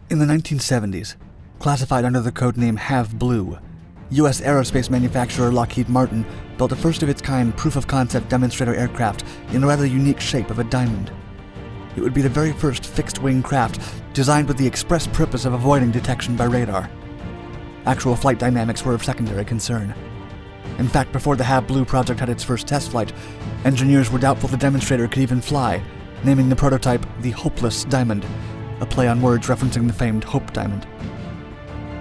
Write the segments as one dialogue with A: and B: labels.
A: In the 1970s, classified under the codename Have Blue, U.S. aerospace manufacturer Lockheed Martin built a first-of-its-kind proof-of-concept demonstrator aircraft in a rather unique shape of a diamond. It would be the very first fixed-wing craft designed with the express purpose of avoiding detection by radar. Actual flight dynamics were of secondary concern. In fact, before the Have Blue project had its first test flight, engineers were doubtful the demonstrator could even fly, naming the prototype the Hopeless Diamond, a play on words referencing the famed Hope Diamond.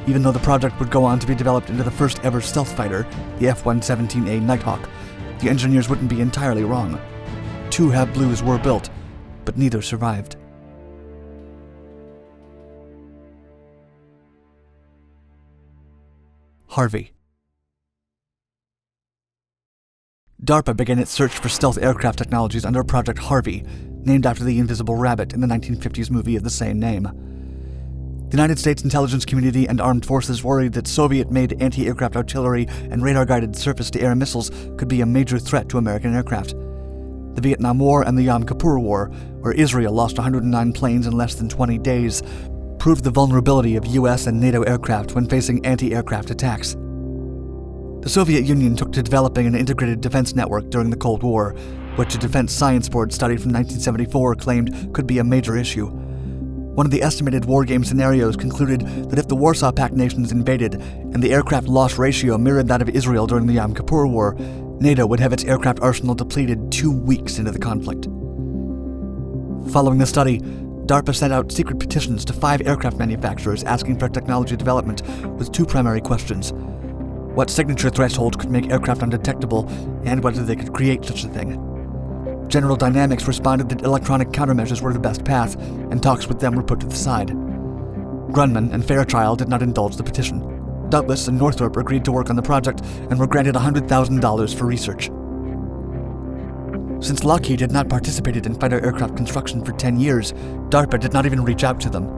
A: Even though the project would go on to be developed into the first ever stealth fighter, the F-117A Nighthawk, the engineers wouldn't be entirely wrong. 2 Have Blues were built, but neither survived. Harvey. DARPA began its search for stealth aircraft technologies under Project Harvey, named after the Invisible Rabbit in the 1950s movie of the same name. The United States intelligence community and armed forces worried that Soviet-made anti-aircraft artillery and radar-guided surface-to-air missiles could be a major threat to American aircraft. The Vietnam War and the Yom Kippur War, where Israel lost 109 planes in less than 20 days, proved the vulnerability of U.S. and NATO aircraft when facing anti-aircraft attacks. The Soviet Union took to developing an integrated defense network during the Cold War, which a Defense Science Board study from 1974 claimed could be a major issue. One of the estimated wargame scenarios concluded that if the Warsaw Pact nations invaded and the aircraft loss ratio mirrored that of Israel during the Yom Kippur War, NATO would have its aircraft arsenal depleted 2 weeks into the conflict. Following the study, DARPA sent out secret petitions to 5 aircraft manufacturers asking for technology development with 2 primary questions: what signature threshold could make aircraft undetectable, and whether they could create such a thing. General Dynamics responded that electronic countermeasures were the best path, and talks with them were put to the side. Grumman and Fairchild did not indulge the petition. Douglas and Northrop agreed to work on the project and were granted $100,000 for research. Since Lockheed had not participated in fighter aircraft construction for 10 years, DARPA did not even reach out to them.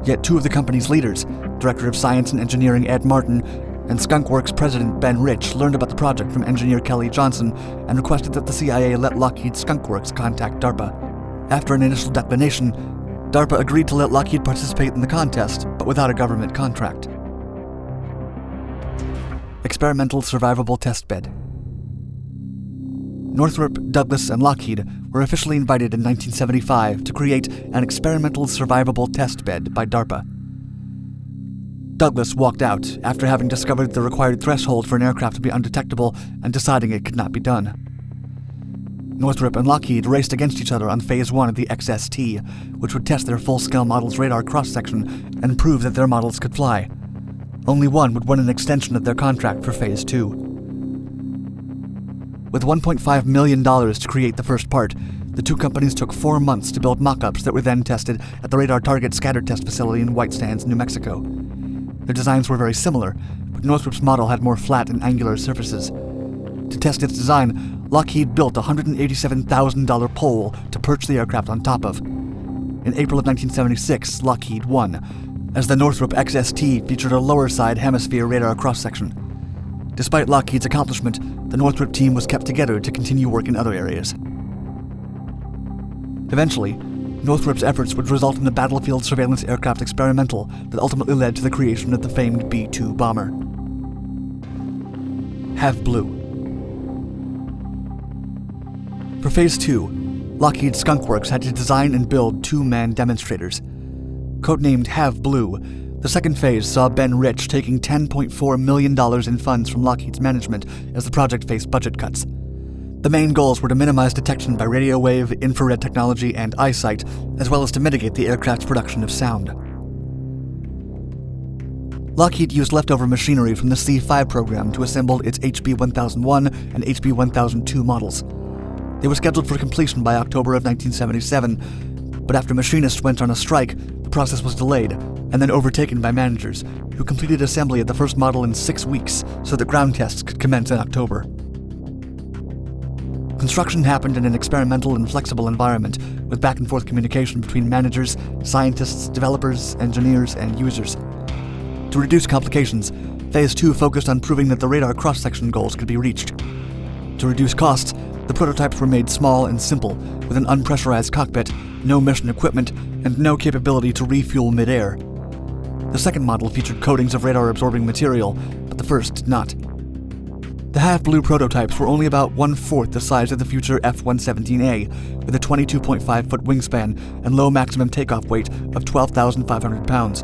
A: Yet 2 of the company's leaders, Director of Science and Engineering Ed Martin and Skunkworks President Ben Rich, learned about the project from engineer Kelly Johnson and requested that the CIA let Lockheed Skunkworks contact DARPA. After an initial declination, DARPA agreed to let Lockheed participate in the contest, but without a government contract. Experimental Survivable Testbed. Northrop, Douglas, and Lockheed were officially invited in 1975 to create an experimental survivable testbed by DARPA. Douglas walked out after having discovered the required threshold for an aircraft to be undetectable and deciding it could not be done. Northrop and Lockheed raced against each other on Phase 1 of the XST, which would test their full-scale model's radar cross-section and prove that their models could fly. Only one would win an extension of their contract for Phase 2. With $1.5 million to create the first part, the 2 companies took 4 months to build mock-ups that were then tested at the Radar Target Scatter Test Facility in White Sands, New Mexico. Their designs were very similar, but Northrop's model had more flat and angular surfaces. To test its design, Lockheed built a $187,000 pole to perch the aircraft on top of. In April of 1976, Lockheed won, as the Northrop XST featured a lower-side hemisphere radar cross-section. Despite Lockheed's accomplishment, the Northrop team was kept together to continue work in other areas. Eventually, Northrop's efforts would result in the battlefield surveillance aircraft experimental that ultimately led to the creation of the famed B-2 bomber. Have Blue. For Phase 2, Lockheed Skunkworks had to design and build 2-man demonstrators. Codenamed Have Blue, the second phase saw Ben Rich taking $10.4 million in funds from Lockheed's management as the project faced budget cuts. The main goals were to minimize detection by radio wave, infrared technology, and eyesight, as well as to mitigate the aircraft's production of sound. Lockheed used leftover machinery from the C-5 program to assemble its HB-1001 and HB-1002 models. They were scheduled for completion by October of 1977, but after machinists went on a strike, the process was delayed, and then overtaken by managers, who completed assembly of the first model in 6 weeks so that ground tests could commence in October. Construction happened in an experimental and flexible environment, with back-and-forth communication between managers, scientists, developers, engineers, and users. To reduce complications, Phase 2 focused on proving that the radar cross-section goals could be reached. To reduce costs, the prototypes were made small and simple, with an unpressurized cockpit, no mission equipment, and no capability to refuel mid-air. The second model featured coatings of radar-absorbing material, but the first did not. The half-blue prototypes were only about 1/4 the size of the future F-117A, with a 22.5-foot wingspan and low maximum takeoff weight of 12,500 pounds.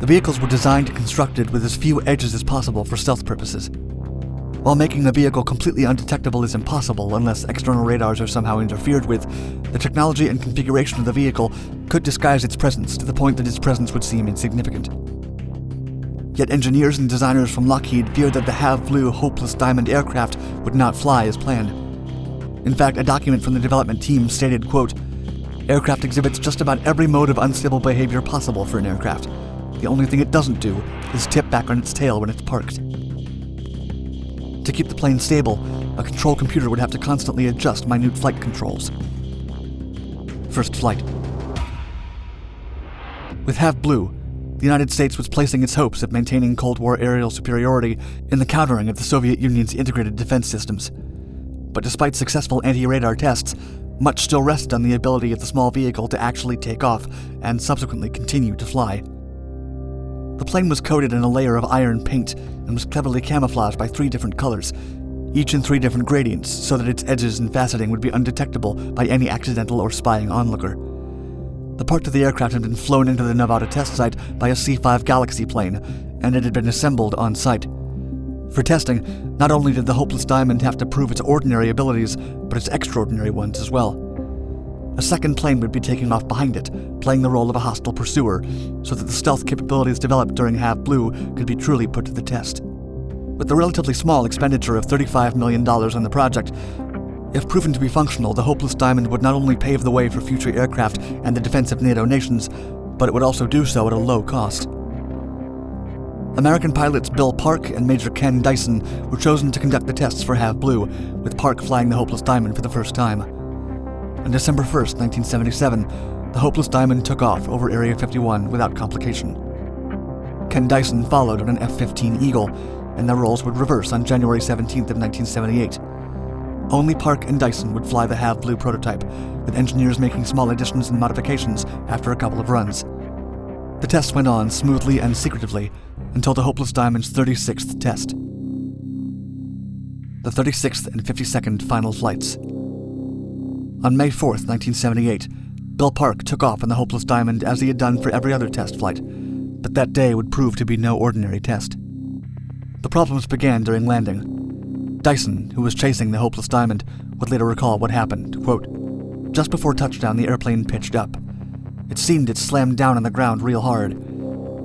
A: The vehicles were designed and constructed with as few edges as possible for stealth purposes. While making the vehicle completely undetectable is impossible unless external radars are somehow interfered with, the technology and configuration of the vehicle could disguise its presence to the point that its presence would seem insignificant. Yet engineers and designers from Lockheed feared that the half-blue Hopeless Diamond aircraft would not fly as planned. In fact, a document from the development team stated, quote, "Aircraft exhibits just about every mode of unstable behavior possible for an aircraft. The only thing it doesn't do is tip back on its tail when it's parked." To keep the plane stable, a control computer would have to constantly adjust minute flight controls. First flight. With half-blue, the United States was placing its hopes of maintaining Cold War aerial superiority in the countering of the Soviet Union's integrated defense systems. But despite successful anti-radar tests, much still rested on the ability of the small vehicle to actually take off and subsequently continue to fly. The plane was coated in a layer of iron paint and was cleverly camouflaged by 3 different colors, each in 3 different gradients, so that its edges and faceting would be undetectable by any accidental or spying onlooker. The part of the aircraft had been flown into the Nevada test site by a C-5 Galaxy plane, and it had been assembled on site. For testing, not only did the Hopeless Diamond have to prove its ordinary abilities, but its extraordinary ones as well. A second plane would be taking off behind it, playing the role of a hostile pursuer, so that the stealth capabilities developed during half-blue could be truly put to the test. With the relatively small expenditure of $35 million on the project, if proven to be functional, the Hopeless Diamond would not only pave the way for future aircraft and the defense of NATO nations, but it would also do so at a low cost. American pilots Bill Park and Major Ken Dyson were chosen to conduct the tests for half-blue, with Park flying the Hopeless Diamond for the first time. On December 1st, 1977, the Hopeless Diamond took off over Area 51 without complication. Ken Dyson followed on an F-15 Eagle, and their roles would reverse on January 17th of 1978. Only Park and Dyson would fly the half-blue prototype, with engineers making small additions and modifications after a couple of runs. The tests went on smoothly and secretively until the Hopeless Diamond's 36th test. The 36th and 52nd final flights. On May 4th, 1978, Bill Park took off on the Hopeless Diamond as he had done for every other test flight, but that day would prove to be no ordinary test. The problems began during landing. Dyson, who was chasing the Hopeless Diamond, would later recall what happened, quote, "Just before touchdown, the airplane pitched up. It seemed it slammed down on the ground real hard.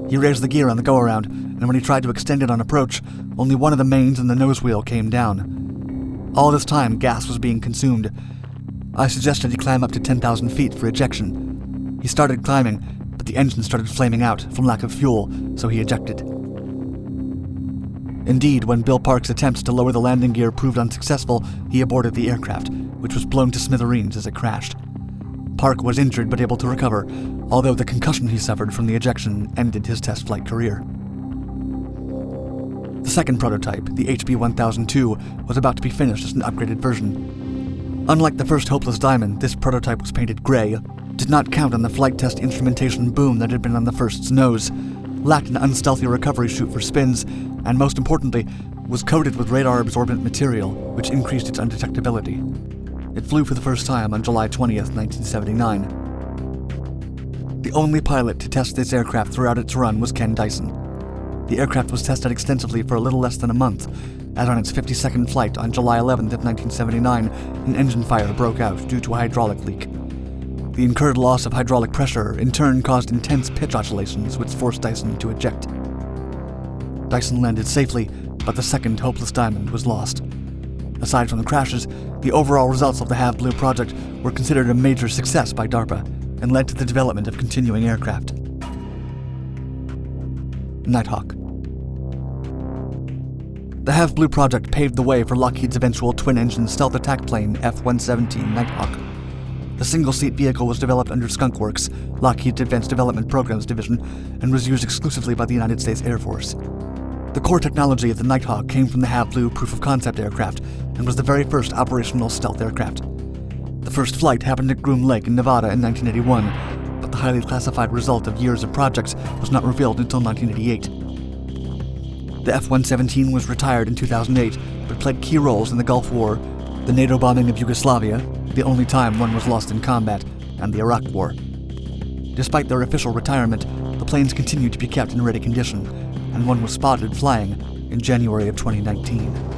A: He raised the gear on the go-around, and when he tried to extend it on approach, only one of the mains and the nose wheel came down. All this time, gas was being consumed. I suggested he climb up to 10,000 feet for ejection. He started climbing, but the engine started flaming out from lack of fuel, so he ejected." Indeed, when Bill Park's attempts to lower the landing gear proved unsuccessful, he aborted the aircraft, which was blown to smithereens as it crashed. Park was injured but able to recover, although the concussion he suffered from the ejection ended his test flight career. The second prototype, the HB-1002, was about to be finished as an upgraded version. Unlike the first Hopeless Diamond, this prototype was painted gray, did not count on the flight test instrumentation boom that had been on the first's nose, lacked an unstealthy recovery chute for spins, and most importantly, was coated with radar-absorbent material, which increased its undetectability. It flew for the first time on July 20th, 1979. The only pilot to test this aircraft throughout its run was Ken Dyson. The aircraft was tested extensively for a little less than a month, as on its 52nd flight on July 11th of 1979, an engine fire broke out due to a hydraulic leak. The incurred loss of hydraulic pressure in turn caused intense pitch oscillations which forced Dyson to eject. Dyson landed safely, but the second Hopeless Diamond was lost. Aside from the crashes, the overall results of the half-blue project were considered a major success by DARPA and led to the development of continuing aircraft. Nighthawk. The half-blue project paved the way for Lockheed's eventual twin-engine stealth attack plane F-117A Nighthawk. The single-seat vehicle was developed under Skunk Works, Lockheed's Advanced Development Programs division, and was used exclusively by the United States Air Force. The core technology of the Nighthawk came from the half-blue proof-of-concept aircraft and was the very first operational stealth aircraft. The first flight happened at Groom Lake in Nevada in 1981, but the highly classified result of years of projects was not revealed until 1988. The F-117 was retired in 2008, but played key roles in the Gulf War, the NATO bombing of Yugoslavia, the only time one was lost in combat, and the Iraq War. Despite their official retirement, the planes continued to be kept in ready condition, and one was spotted flying in January of 2019.